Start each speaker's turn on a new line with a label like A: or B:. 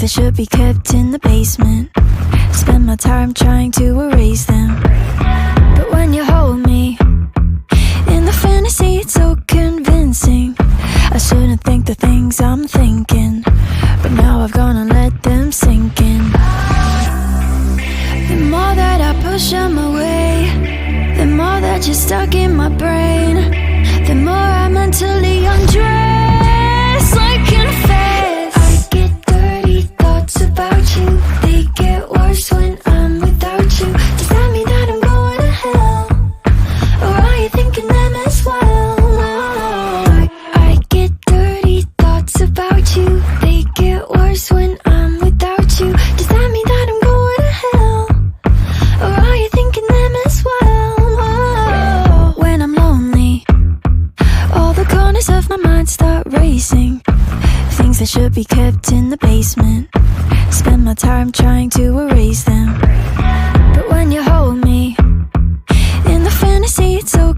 A: Things that should be kept in the basement. Spend my time trying to erase them. But when you hold me in the fantasy, it's so convincing. I shouldn't think the things I'm thinking, but now I've gone and let them sink in. The more that I push them away, the more that you're stuck in my brain, the more I mentally undress. I confess, I get dirty thoughts about you. They get worse when I'm without you. Does that mean that I'm going to hell? Or are you thinking them as well? I get dirty thoughts about you. They get worse when I'm without you. Does that mean that I'm going to hell? Or are you thinking them as well? When I'm lonely, all the corners of my mind start racing. Things that should be kept in the basement. Spend my time trying to erase them. But when you hold me in the fantasy, it's so